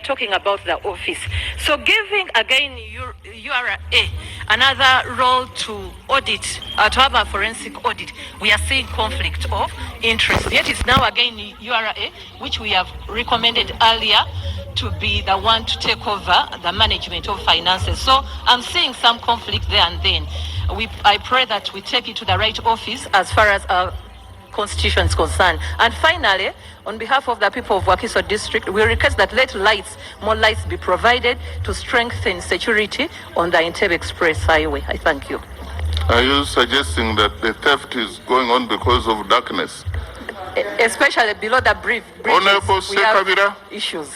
talking about the office. So giving again URA another role to audit, to have a forensic audit, we are seeing conflict of interest. Yet it's now again URA, which we have recommended earlier to be the one to take over the management of finances. So I'm seeing some conflict there, and then I pray that we take it to the right office as far as our constitution is concerned. And finally, on behalf of the people of Wakiso district, we request that more lights be provided to strengthen security on the Entebbe Express Highway. I thank you. Are you suggesting that the theft is going on because of darkness? Especially below the bridge, Honorable we have Sekabira issues.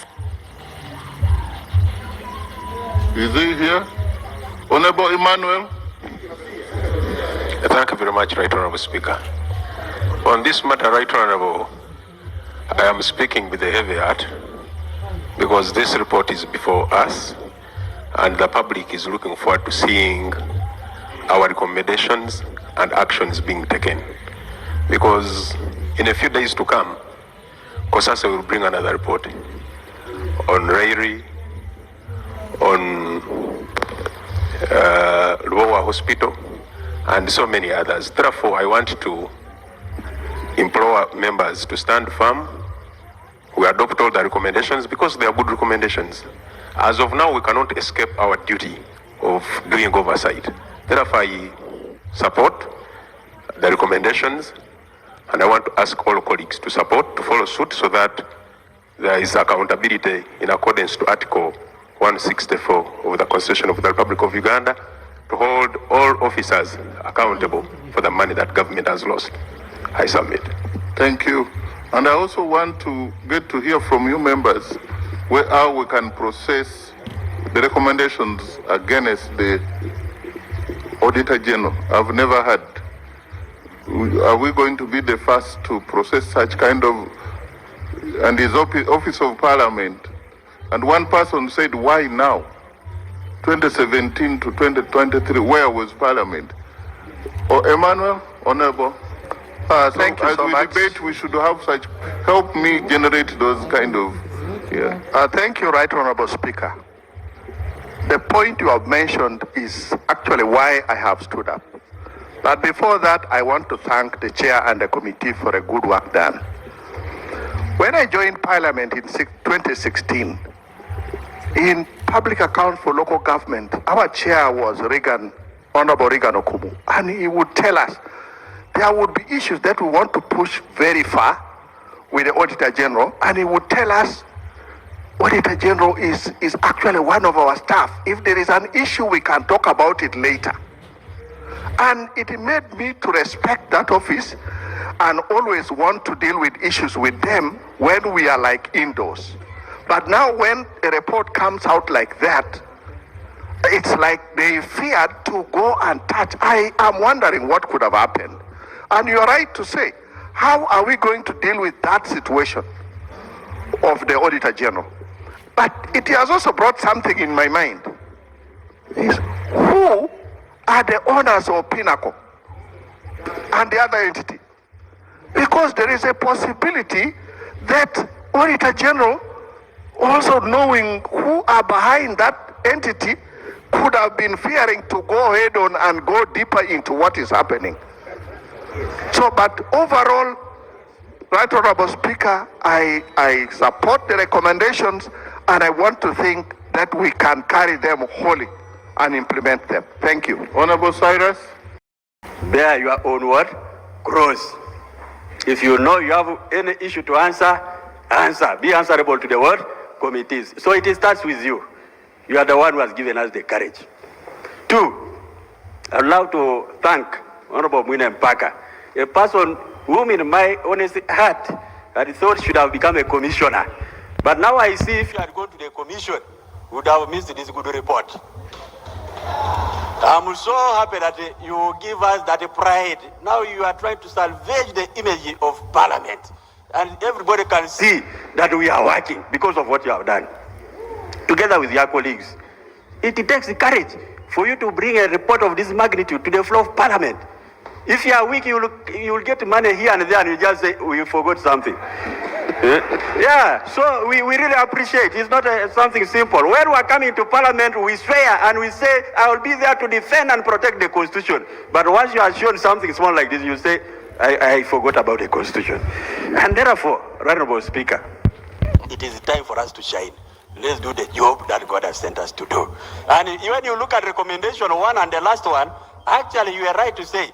Is he here? Honorable Emmanuel? Thank you very much, Right Honorable Speaker. On this matter, Right Honorable, I am speaking with a heavy heart because this report is before us and the public is looking forward to seeing our recommendations and actions being taken. Because in a few days to come, Kosase will bring another report on Rairi, on Luowa Hospital, and so many others. Therefore, I want to implore members to stand firm. We adopt all the recommendations because they are good recommendations. As of now, we cannot escape our duty of doing oversight. Therefore, I support the recommendations, and I want to ask all colleagues to follow suit so that there is accountability in accordance to Article 164 of the Constitution of the Republic of Uganda to hold all officers accountable for the money that government has lost. I submit. Thank you. And I also want to get to hear from you members how we can process the recommendations against the Auditor General. I've never had. Are we going to be the first to process such kind of, and his Office of Parliament? And one person said, why now? 2017 to 2023, where was Parliament? Emmanuel, Honorable. Thank you so much. As we debate, we should have such, help me generate those kind of, Thank you, Right Honorable Speaker. The point you have mentioned is actually why I have stood up. But before that, I want to thank the chair and the committee for a good work done. When I joined Parliament in 2016, in public account for local government, our chair was Honorable Regan Okumu, and he would tell us there would be issues that we want to push very far with the Auditor General, and he would tell us Auditor General is actually one of our staff. If there is an issue, we can talk about it later. And it made me to respect that office and always want to deal with issues with them when we are like indoors. But now when a report comes out like that, it's like they feared to go and touch. I am wondering what could have happened. And you're right to say, how are we going to deal with that situation of the Auditor General? But it has also brought something in my mind. Is who are the owners of Pinnacle and the other entity? Because there is a possibility that Auditor General, also knowing who are behind that entity, could have been fearing to go ahead on and go deeper into what is happening. So, but overall, Right Honorable Speaker, I support the recommendations, and I want to think that we can carry them wholly and implement them. Thank you. Honorable Cyrus. Bear your own word, cross. If you know you have any issue to answer, answer. Be answerable to the word committees. So it starts with you. You are the one who has given us the courage. 2, I would love to thank Honorable Mwine Mpaka, a person whom in my honest heart I thought should have become a commissioner. But now I see if you had gone to the commission, you would have missed this good report. I'm so happy that you give us that pride. Now you are trying to salvage the image of Parliament. And everybody can see that we are working because of what you have done. Together with your colleagues. It takes courage for you to bring a report of this magnitude to the floor of Parliament. If you are weak, you will get money here and there and you just say, we forgot something. Yeah, so we really appreciate. It's not something simple. When we are coming to Parliament, we swear and we say, I will be there to defend and protect the Constitution. But once you are shown something small like this, you say, I forgot about the Constitution. And therefore, Honorable Speaker, it is time for us to shine. Let's do the job that God has sent us to do. And when you look at recommendation 1 and the last one, actually you are right to say,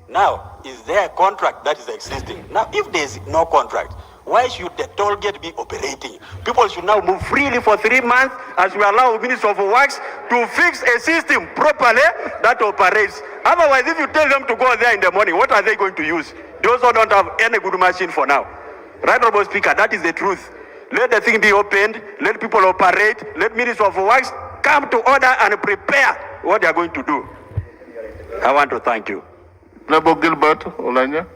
now, is there a contract that is existing? Now, if there is no contract, why should the toll gate be operating? People should now move freely for 3 months as we allow Minister of Works to fix a system properly that operates. Otherwise, if you tell them to go there in the morning, what are they going to use? They also don't have any good machine for now. Right, Honorable Speaker, that is the truth. Let the thing be opened, let people operate, let Minister of Works come to order and prepare what they are going to do. I want to thank you. Honorable Gilbert Olanya.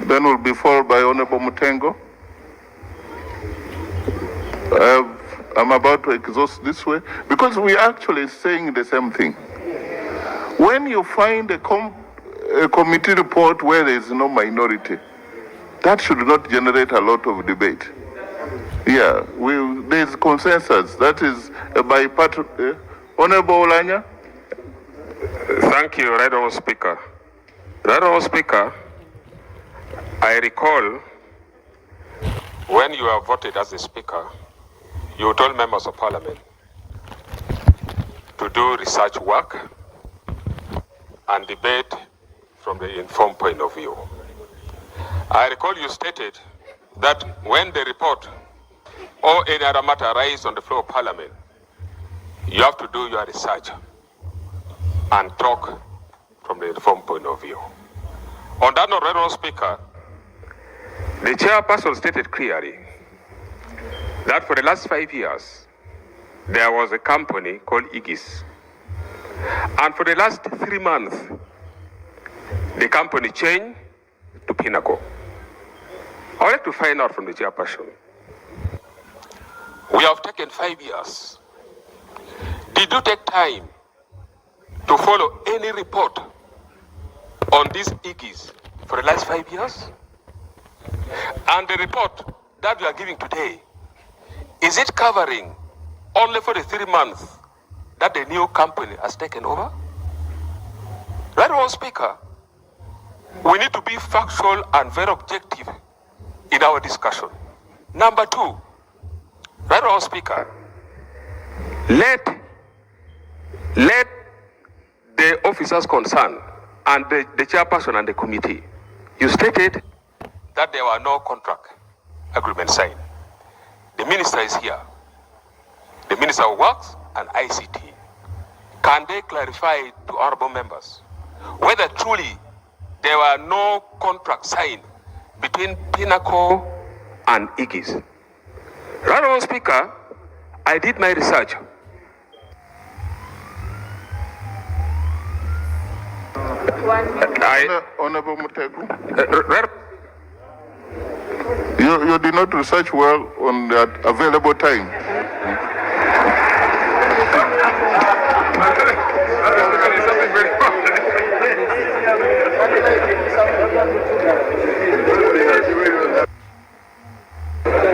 Then will be followed by Honorable Mutengo. I'm about to exhaust this way because we are actually saying the same thing. When you find a committee report where there is no minority, that should not generate a lot of debate. Yeah, there is consensus. That is a bipartisan. Honorable Olanya. Thank you, Right Honourable Speaker. Right Honourable Speaker, I recall when you were voted as the Speaker, you told members of Parliament to do research work and debate from the informed point of view. I recall you stated that when the report or any other matter arises on the floor of Parliament, you have to do your research and talk from the informed point of view. On that note, Honourable Speaker, the chairperson stated clearly that for the last 5 years, there was a company called Igis. And for the last 3 months, the company changed to Pinnacle. I would like to find out from the chairperson. We have taken 5 years. Did you take time to follow any report on these Igis for the last 5 years? And the report that we are giving today, is it covering only for the 3 months that the new company has taken over? Right, Honourable Speaker, we need to be factual and very objective in our discussion. Number 2, right, Honourable Speaker, let the officers concerned and the chairperson and the committee, you stated that there were no contract agreements signed. The minister is here. The Minister of Works and ICT. Can they clarify to honorable members whether truly there were no contracts signed between Pinnacle and Igis? Right, Honourable Speaker, I did my research. Honorable Mutegu. You did not research well on the available time.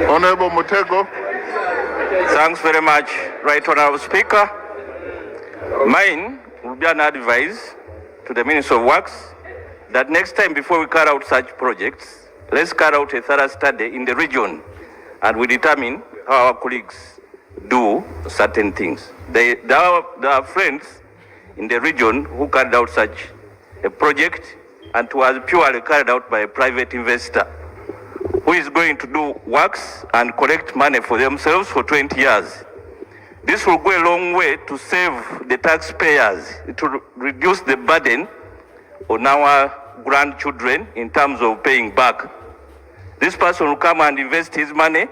Honorable Mutego. Thanks very much, Right Honourable Speaker. Mine will be an advice to the Minister of Works that next time before we carry out such projects, let's carry out a thorough study in the region and we determine how our colleagues do certain things. There are friends in the region who carried out such a project and it was purely carried out by a private investor who is going to do works and collect money for themselves for 20 years. This will go a long way to save the taxpayers. It will reduce the burden on our grandchildren in terms of paying back. This person will come and invest his money,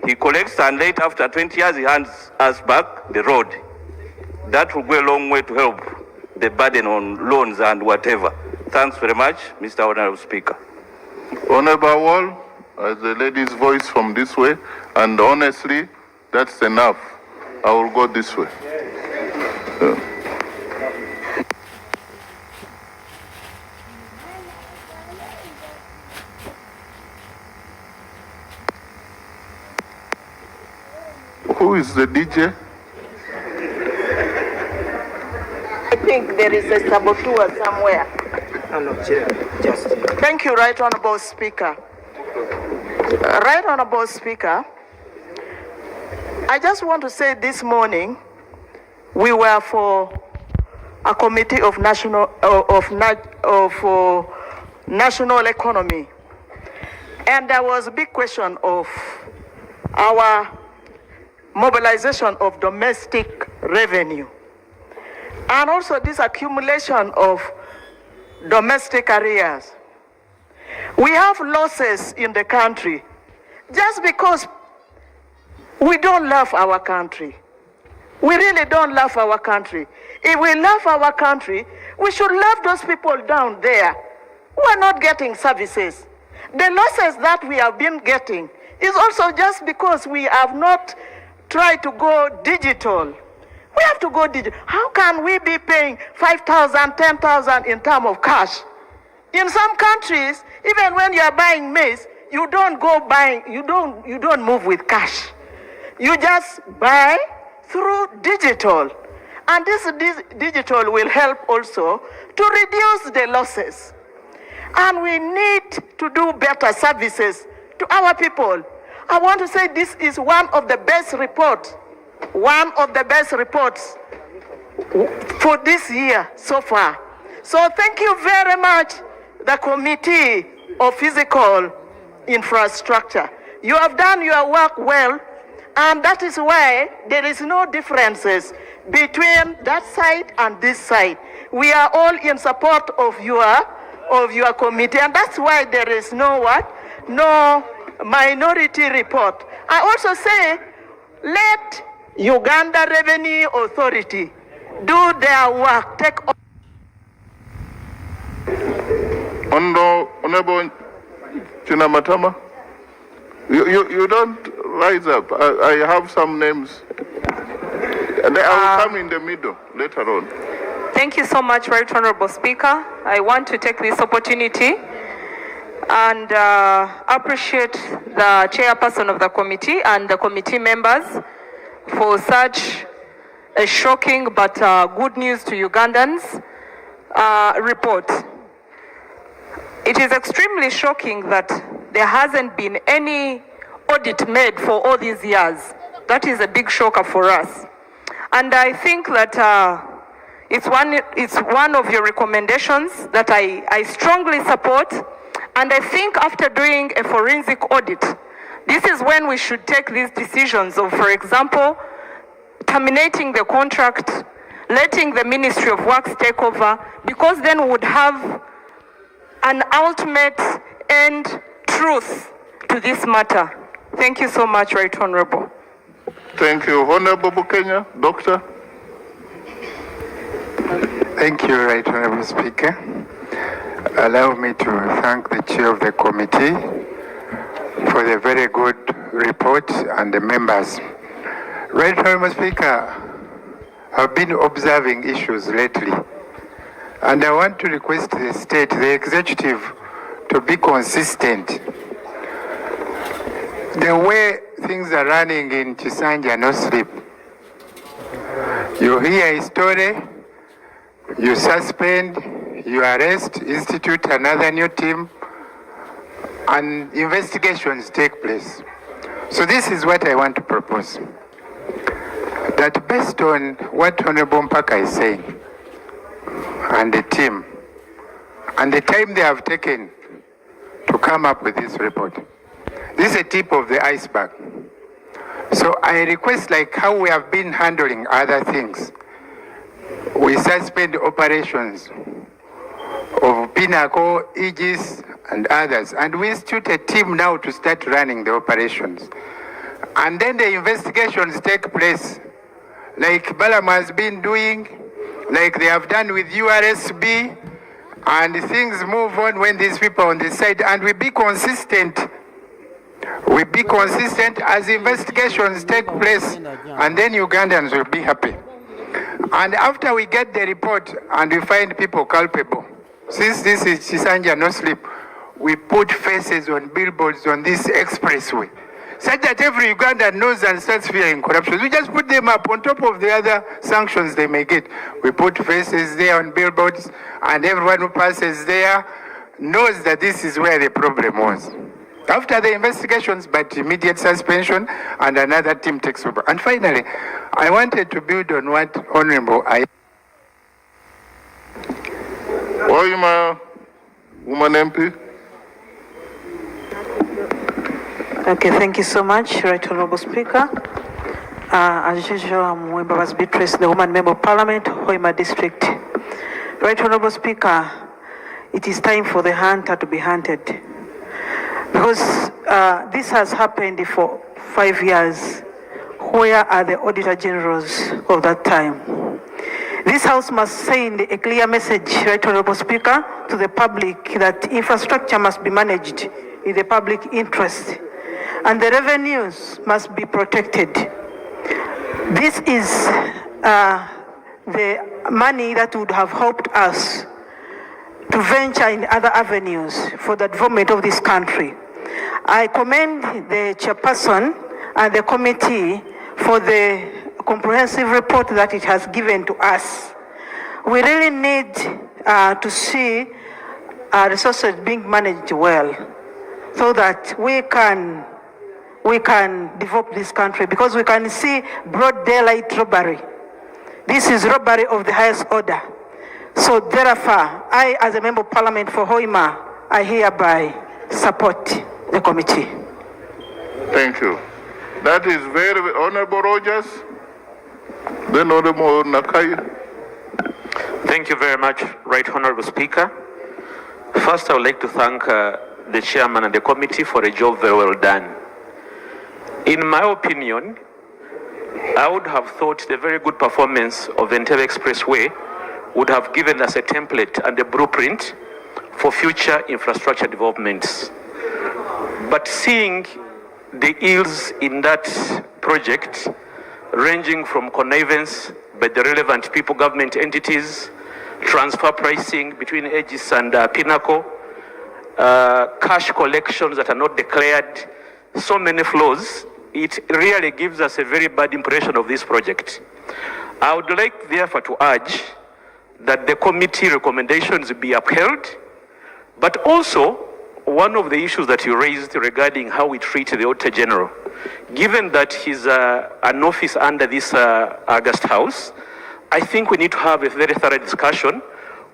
he collects, and later after 20 years he hands us back the road. That will go a long way to help the burden on loans and whatever. Thanks very much, Mr. Honourable Speaker. Honorable Wall, as the lady's voice from this way, and honestly, that's enough. I will go this way. Who is the DJ? I think there is a saboteur somewhere. Thank you, Right Honorable Speaker. Right Honorable Speaker, I just want to say this morning we were for a committee of national economy, and there was a big question of our mobilization of domestic revenue, and also this accumulation of domestic arrears. We have losses in the country just because we don't love our country. We really don't love our country. If we love our country, we should love those people down there who are not getting services. The losses that we have been getting is also just because we have not tried to go digital. We have to go digital. How can we be paying 5,000, 10,000 in terms of cash? In some countries, even when you are buying maize, you don't go buying, you don't move with cash. You just buy through digital. And this digital will help also to reduce the losses. And we need to do better services to our people. I want to say this is one of the best reports for this year so far. So thank you very much, the Committee of Physical Infrastructure. You have done your work well, and that is why there is no differences between that side and this side. We are all in support of your committee, and that's why there is no minority report. I also say, let Uganda Revenue Authority do their work. Take Honorable Chinamatama, you don't rise up. I have some names. And I will come in the middle later on. Thank you so much, Right Honorable Speaker. I want to take this opportunity and appreciate the chairperson of the committee and the committee members for such a shocking but good news to Ugandans report. It is extremely shocking that there hasn't been any audit made for all these years. That is a big shocker for us. And I think that it's one of your recommendations that I strongly support. And I think after doing a forensic audit, this is when we should take these decisions of, for example, terminating the contract, letting the Ministry of Works take over, because then we would have an ultimate end truth to this matter. Thank you so much, Right Honorable. Thank you. Honorable Bukenya, Doctor. Thank you, Right Honorable Speaker. Allow me to thank the Chair of the committee for the very good report and the members. Right Honorable Speaker, I've been observing issues lately, and I want to request the state, the executive, to be consistent. The way things are running in Chisanja, no sleep. You hear a story, you suspend, you arrest, institute another new team, and investigations take place. So this is what I want to propose. That based on what Honorable Mpaka is saying, and the team, and the time they have taken to come up with this report, this is a tip of the iceberg. So I request, like how we have been handling other things, we suspend operations of Pinnacle, Aegis, and others, and we institute a team now to start running the operations. And then the investigations take place, like Balam has been doing, like they have done with URSB, and things move on when these people are on the side, and we be consistent. We be consistent as investigations take place, and then Ugandans will be happy. And after we get the report and we find people culpable, since this is Chisanja no sleep, we put faces on billboards on this expressway. such that every Ugandan knows and starts fearing corruption. We just put them up on top of the other sanctions they may get. We put faces there on billboards, and everyone who passes there knows that this is where the problem was. After the investigations, but immediate suspension, and another team takes over. And finally, I wanted to build on what Honorable Hoima, woman MP. Okay, thank you so much, Right Honorable Speaker. As usual, I'm Wimbaba's Beatrice, the woman member of Parliament, Hoima District. Right Honorable Speaker, it is time for the hunter to be hunted. Because this has happened for 5 years. Where are the Auditor Generals of that time? This House must send a clear message, Right Honorable Speaker, to the public that infrastructure must be managed in the public interest and the revenues must be protected. This is the money that would have helped us to venture in other avenues for the development of this country. I commend the chairperson and the committee for the comprehensive report that it has given to us. We really need to see resources being managed well so that we can develop this country, because we can see broad daylight robbery. This is robbery of the highest order. So therefore, I, as a member of Parliament for Hoima, I hereby support the committee. Thank you. That is very Honorable Rogers. Then Honorable Nakai. Thank you very much, Right Honorable Speaker. First, I would like to thank the chairman and the committee for a job very well done. In my opinion, I would have thought the very good performance of the Entebbe Expressway would have given us a template and a blueprint for future infrastructure developments. But seeing the ills in that project, ranging from connivance by the relevant people, government entities, transfer pricing between Aegis and Pinnacle, cash collections that are not declared, so many flaws, it really gives us a very bad impression of this project. I would like, therefore, to urge that the committee recommendations be upheld, but also one of the issues that you raised regarding how we treat the Auditor General, given that he's an office under this August House, I think we need to have a very thorough discussion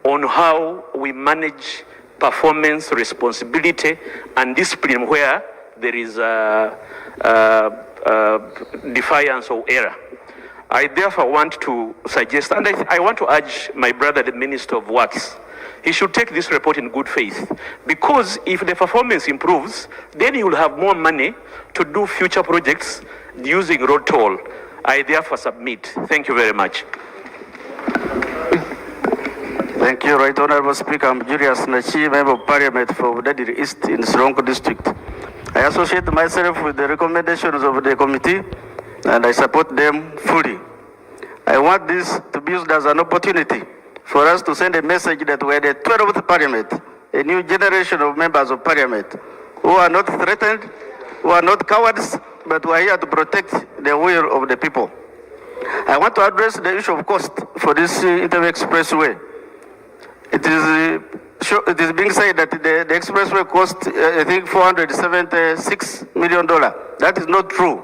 on how we manage performance, responsibility, and discipline where there is defiance or error. I therefore want to suggest, and I want to urge my brother, the Minister of Works, he should take this report in good faith, because if the performance improves, then he will have more money to do future projects using road toll. I therefore submit. Thank you very much. Thank you, Right Honorable Speaker. I'm Julius Nachi, Member of Parliament for Udadiri East in Sirongo District. I associate myself with the recommendations of the committee and I support them fully. I want this to be used as an opportunity for us to send a message that we are the 12th Parliament, a new generation of members of Parliament who are not threatened, who are not cowards, but who are here to protect the will of the people. I want to address the issue of cost for this Entebbe Expressway. It is being said that the expressway cost, I think, $476 million. That is not true.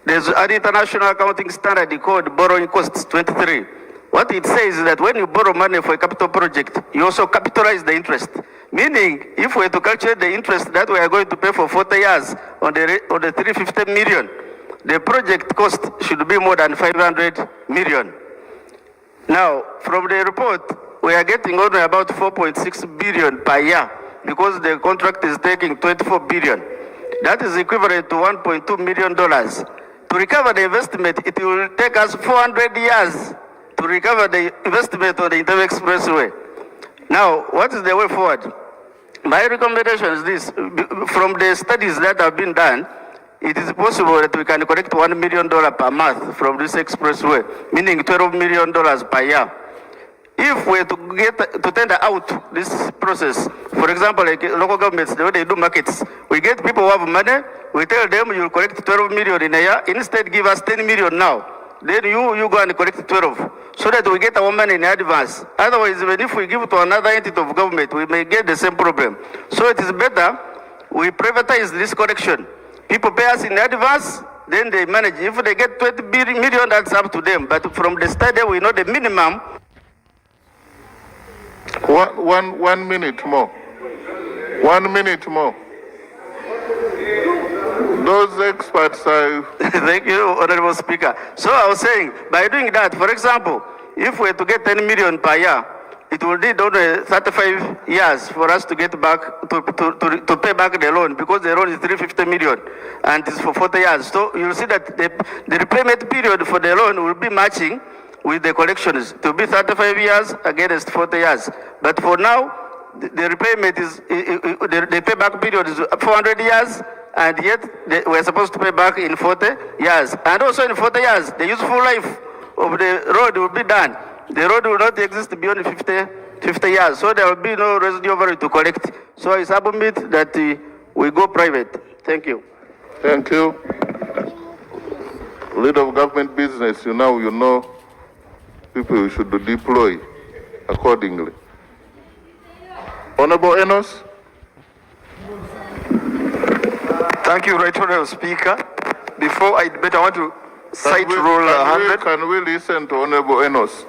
There's an international accounting standard called borrowing costs 23. What it says is that when you borrow money for a capital project, you also capitalize the interest. Meaning, if we were to calculate the interest that we are going to pay for 40 years on the 350 million, the project cost should be more than 500 million. Now, from the report, we are getting only about 4.6 billion per year because the contract is taking 24 billion. That is equivalent to $1.2 million. To recover the investment, it will take us 400 years to recover the investment on the Entebbe Expressway. Now, what is the way forward? My recommendation is this. From the studies that have been done, it is possible that we can collect $1 million per month from this expressway, meaning $12 million per year. If we to tender out this process, for example, like local governments, the way they do markets, we get people who have money, we tell them you'll collect 12 million in a year, instead give us 10 million now. Then you go and collect 12, so that we get our money in advance. Otherwise, even if we give it to another entity of government, we may get the same problem. So it is better we privatize this collection. People pay us in advance, then they manage. If they get 20 million, that's up to them. But from the study, we know the minimum. 1 minute more. 1 minute more. Those experts are... Thank you, Honorable Speaker. So I was saying, by doing that, for example, if we are to get 10 million per year, it will need only 35 years for us to get back, to pay back the loan, because the loan is 350 million, and it's for 40 years. So you'll see that the repayment period for the loan will be matching with the collections, to be 35 years against 40 years. But for now, the repayment is, the payback period is 400 years, and yet we're supposed to pay back in 40 years. And also in 40 years, the useful life of the road will be done. The road will not exist beyond 50 years, so there will be no residual value to collect. So I submit that we go private. Thank you. Thank you. Leader of government business, you know people you should deploy accordingly. Honorable Enos. Thank you, Right Honorable Speaker. Before I debate, I want to cite Rule 100. Can we listen to Honorable Enos?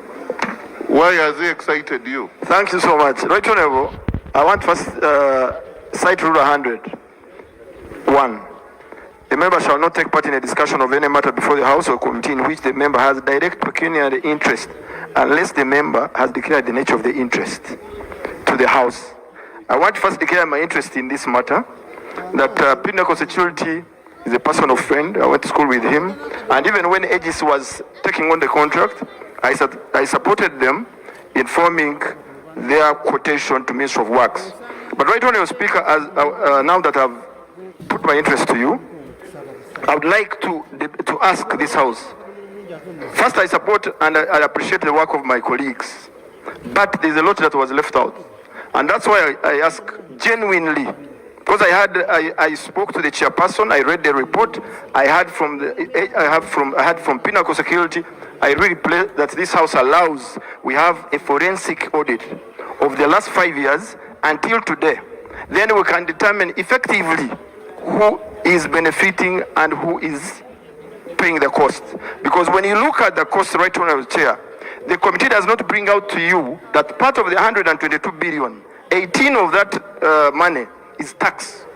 Why has he excited you? Thank you so much. Right Honorable, I want first cite Rule 100. 1. The member shall not take part in a discussion of any matter before the House or committee in which the member has direct pecuniary interest, unless the member has declared the nature of the interest to the House. I want to first declare my interest in this matter, that Pinnacle Security is a personal friend. I went to school with him, and even when Aegis was taking on the contract, I supported them in forming their quotation to Ministry of Works. But Right Honorable Speaker, as, now that I've put my interest to you, I would like to ask this House. First, I support and I appreciate the work of my colleagues, but there's a lot that was left out. And that's why I ask genuinely, because I spoke to the chairperson, I read the report, I had from Pinnacle Security. I really pray that this House allows, we have a forensic audit of the last 5 years until today. Then we can determine effectively who is benefiting and who is paying the cost. Because when you look at the cost, Right Honorable Chair, the committee does not bring out to you that part of the 122 billion, 18 of that money is tax.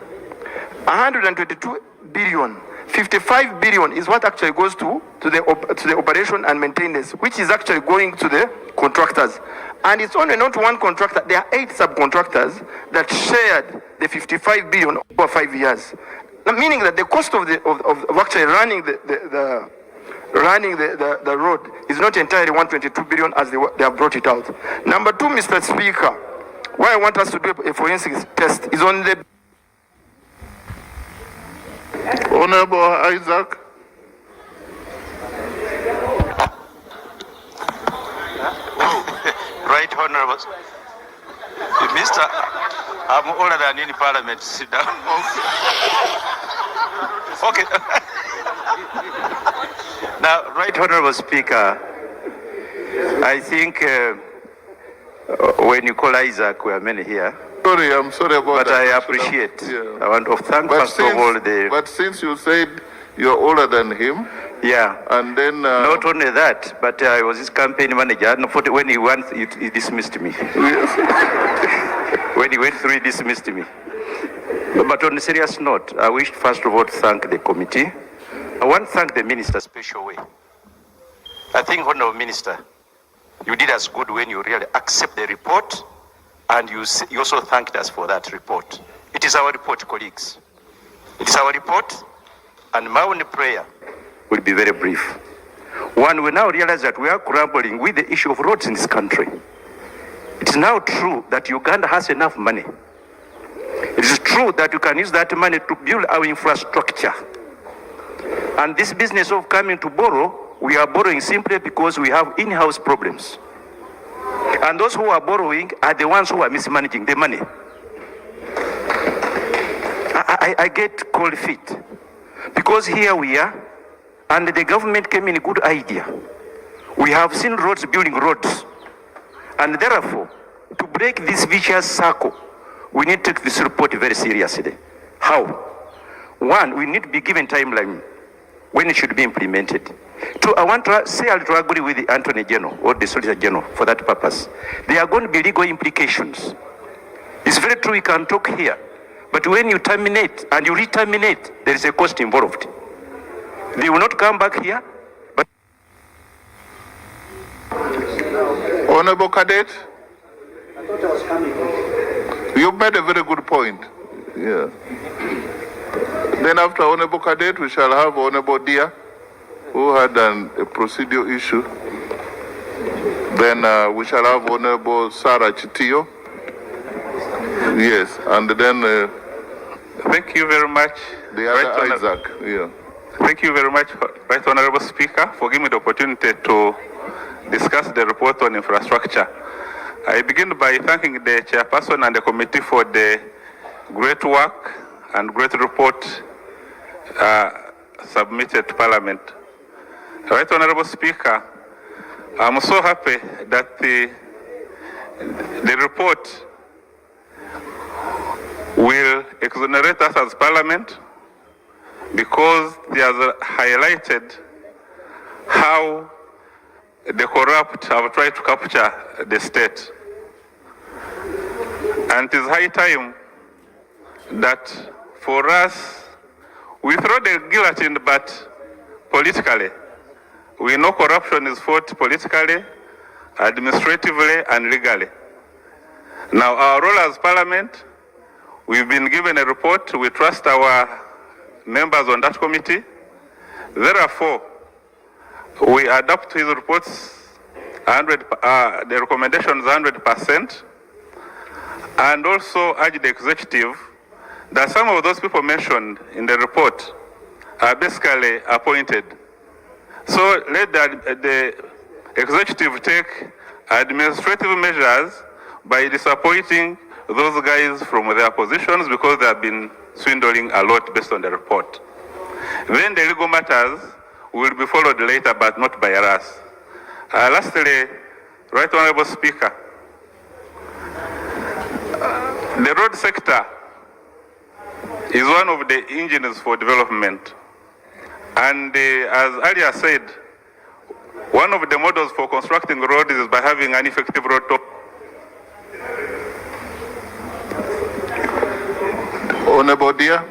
122 billion, 55 billion is what actually goes to the operation and maintenance, which is actually going to the contractors. And it's only not one contractor, there are 8 subcontractors that shared the 55 billion over 5 years. Meaning that the cost of actually running the road is not entirely 122 billion as they have brought it out. Number 2, Mr. Speaker, why I want us to do a forensic test is on the... Honorable Isaac. Right Honorable. Mr. I'm older than any parliament. Sit down. Okay. Now, Right Honorable Speaker, I think when you call Isaac, we are many here. I'm sorry about that. But I appreciate. Yeah. I want to thank first of all the... But since you said you're older than him... Yeah. And then... Not only that, but I was his campaign manager. When he went, he dismissed me. When he went through, he dismissed me. But on a serious note, I wish first of all to thank the committee. I want to thank the minister special way. I think, Honorable Minister, you did us good when you really accept the report, and you also thanked us for that report. It is our report, colleagues. It is our report, and my only prayer will be very brief. One, we now realize that we are grappling with the issue of roads in this country. It is now true that Uganda has enough money. It is true that you can use that money to build our infrastructure. And this business of coming to borrow, we are borrowing simply because we have in-house problems. And those who are borrowing are the ones who are mismanaging the money. I get cold feet. Because here we are, and the government came in a good idea. We have seen roads building roads. And therefore, to break this vicious circle, we need to take this report very seriously. How? One, we need to be given timeline when it should be implemented. Two, I want to say to agree with the Attorney General or the Solicitor General for that purpose. There are going to be legal implications. It's very true we can talk here, but when you terminate and you re-terminate, there is a cost involved. They will not come back here, but... Honorable Cadet, you made a very good point. Yeah. Then after Honorable Cadet, we shall have Honorable Dia, who had a procedural issue. Then we shall have Honorable Sarah Chitio. Yes, and then... Thank you very much. The other Isaac, yeah. Thank you very much, Right Honorable Speaker, for giving me the opportunity to discuss the report on infrastructure. I begin by thanking the chairperson and the committee for the great work and great report submitted to Parliament. Right Honorable Speaker, I'm so happy that the report will exonerate us as Parliament because it has highlighted how the corrupt have tried to capture the state. And it is high time that for us, we throw the guillotine, but politically. We know corruption is fought politically, administratively, and legally. Now, our role as Parliament, we've been given a report. We trust our members on that committee. Therefore, we adopt his reports, the recommendations 100%, and also urge the executive that some of those people mentioned in the report are basically appointed. So let the executive take administrative measures by disappointing those guys from their positions because they have been swindling a lot based on the report. Then the legal matters will be followed later, but not by us. Lastly, Right Honorable Speaker, the road sector is one of the engines for development. And as earlier said, one of the models for constructing roads is by having an effective road top. Honorable Dia,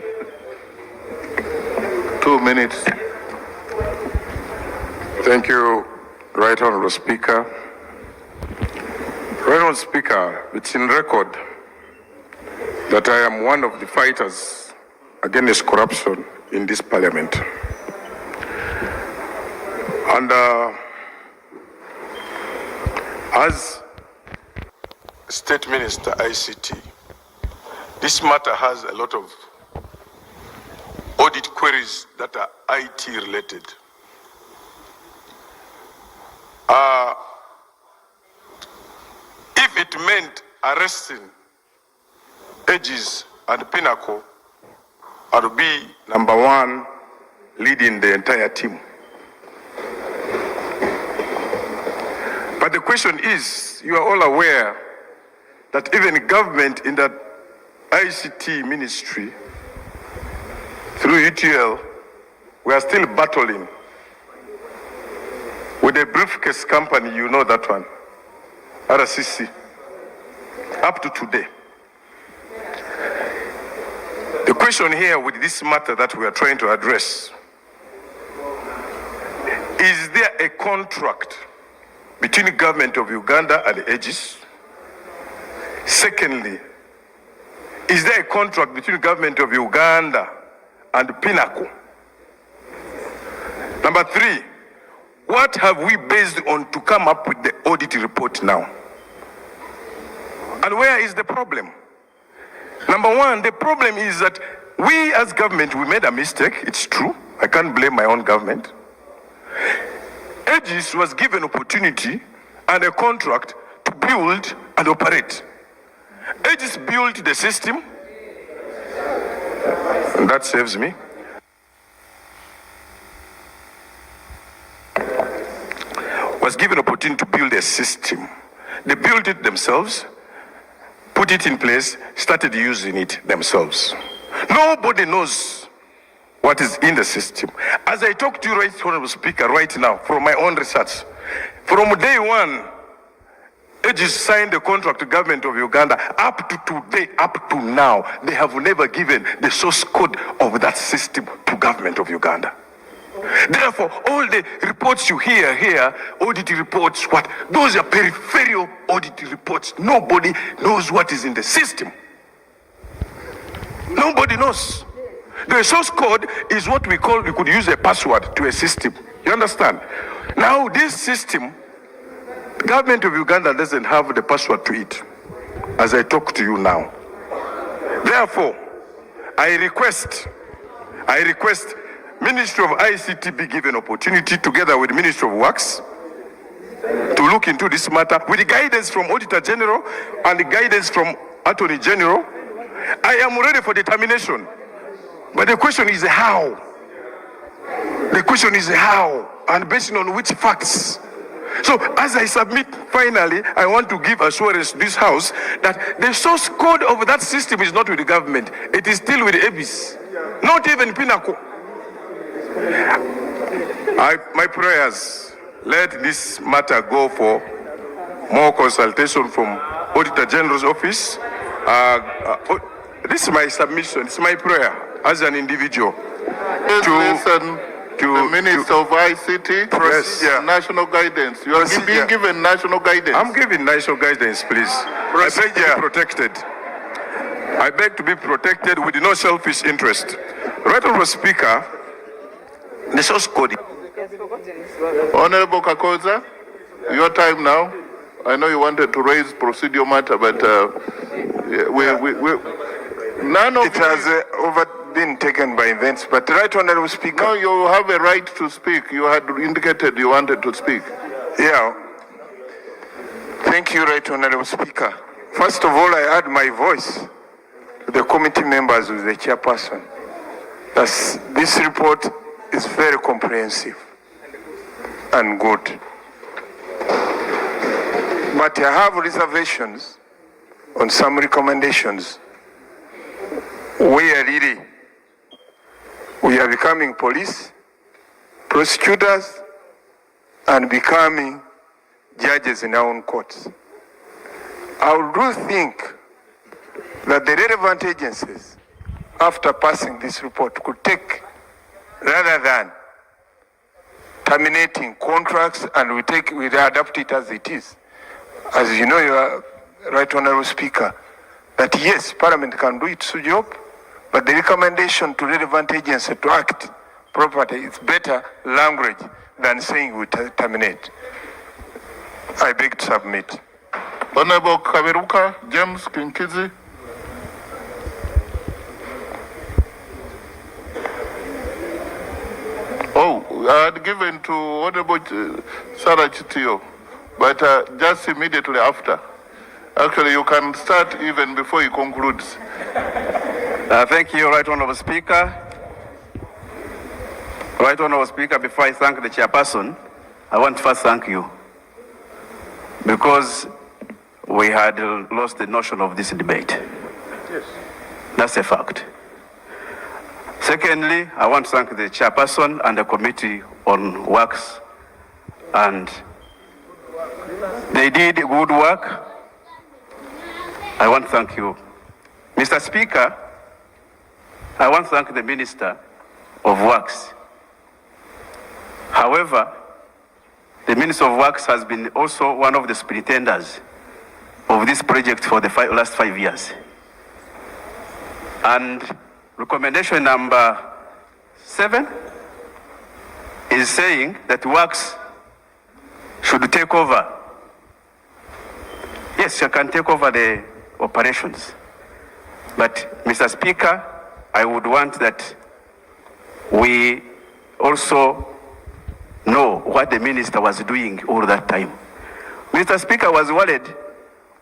2 minutes. Thank you, Right Honorable Speaker. Right Honorable Speaker, it's in record that I am one of the fighters against corruption in this Parliament. And as State Minister ICT, this matter has a lot of audit queries that are IT related. If it meant arresting Edges and Pinnacle, I would be number one leading the entire team. But the question is, you are all aware that even government in that ICT ministry, through UTL, we are still battling with a briefcase company, you know that one, RCC, up to today. The question here with this matter that we are trying to address, is there a contract between the government of Uganda and Edges? Secondly, is there a contract between the government of Uganda and Pinnacle? Number three, what have we based on to come up with the audit report now? And where is the problem? Number one, the problem is that we as government, we made a mistake, it's true. I can't blame my own government. Edges was given opportunity and a contract to build and operate. Edges built the system. that saves me. Was given opportunity to build a system. They built it themselves, put it in place, started using it themselves. Nobody knows what is in the system. As I talk to you, Right Honorable Speaker, right now, from my own research, from day one, Aegis signed the contract to government of Uganda. Up to today, up to now, they have never given the source code of that system to government of Uganda. Therefore, all the reports you hear here, audit reports, those are peripheral audit reports. Nobody knows what is in the system. Nobody knows. The source code is what we could use a password to a system. You understand? Now, this system, the government of Uganda doesn't have the password to it, as I talk to you now. Therefore, I request Ministry of ICT be given opportunity together with Ministry of Works to look into this matter with guidance from Auditor General and the guidance from Attorney General. I am ready for determination. But the question is how? The question is how and based on which facts? So as I submit, finally, I want to give assurance to this House that the source code of that system is not with the government. It is still with EBIS, not even Pinnacle. My prayers, let this matter go for more consultation from Auditor General's office. This is my submission, it's my prayer as an individual. Listen to the Minister of ICT, national guidance. You are being given national guidance. I'm giving national guidance, please. I beg to be protected. I beg to be protected with no selfish interest. Right Honorable Speaker, the source code. Honorable Kakoza, your time now. I know you wanted to raise procedural matter, but none of it has been taken by events. But Right Honorable Speaker, no, you have a right to speak. You had indicated you wanted to speak. Yeah. Thank you, Right Honorable Speaker. First of all, I add my voice to the committee members with the chairperson. This report is very comprehensive and good. But I have reservations on some recommendations where really we are becoming police, prosecutors, and becoming judges in our own courts. I do think that the relevant agencies, after passing this report, could take, rather than terminating contracts, and we adapt it as it is. As you know, you are Right Honorable Speaker, that yes, Parliament can do its job, but the recommendation to relevant agencies to act properly is better language than saying we terminate. I beg to submit. Honorable Kaberuka James Kinkizi. I had given to Honorable Sarah Chitio, but just immediately after. Actually, you can start even before he concludes. Thank you, Right Honorable Speaker. Right Honorable Speaker, before I thank the chairperson, I want to first thank you, because we had lost the notion of this debate. Yes. That's a fact. Secondly, I want to thank the chairperson and the committee on works, and they did good work. I want to thank you. Mr. Speaker, I want to thank the Minister of Works. However, the Minister of Works has been also one of the pretenders of this project for the last 5 years. And recommendation number 7 is saying that Works should take over. Yes, she can take over the operations. But, Mr. Speaker, I would want that we also know what the minister was doing all that time. Mr. Speaker was worried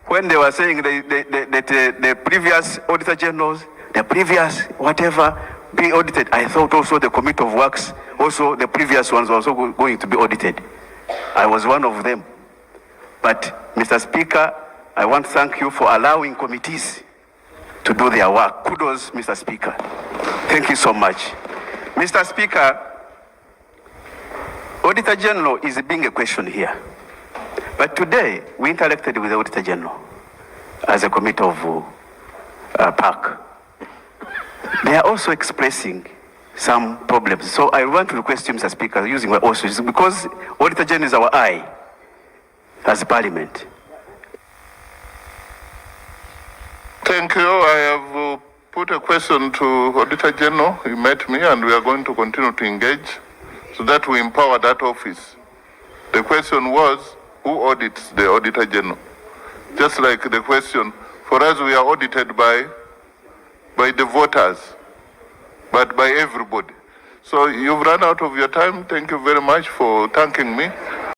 when they were saying that the previous Auditor Generals, the previous whatever, be audited. I thought also the Committee of Works, also the previous ones were also going to be audited. I was one of them. But Mr. Speaker, I want to thank you for allowing committees to do their work. Kudos, Mr. Speaker. Thank you so much. Mr. Speaker, Auditor General is being a question here. But today, we interacted with the Auditor General as a committee of PAC. They are also expressing some problems. So I want to request you, Mr. Speaker, using my also, because Auditor General is our eye as Parliament. Thank you. I have put a question to Auditor General. He met me, and we are going to continue to engage so that we empower that office. The question was, who audits the Auditor General? Just like the question, for us, we are audited by the voters, but by everybody. So you've run out of your time. Thank you very much for thanking me.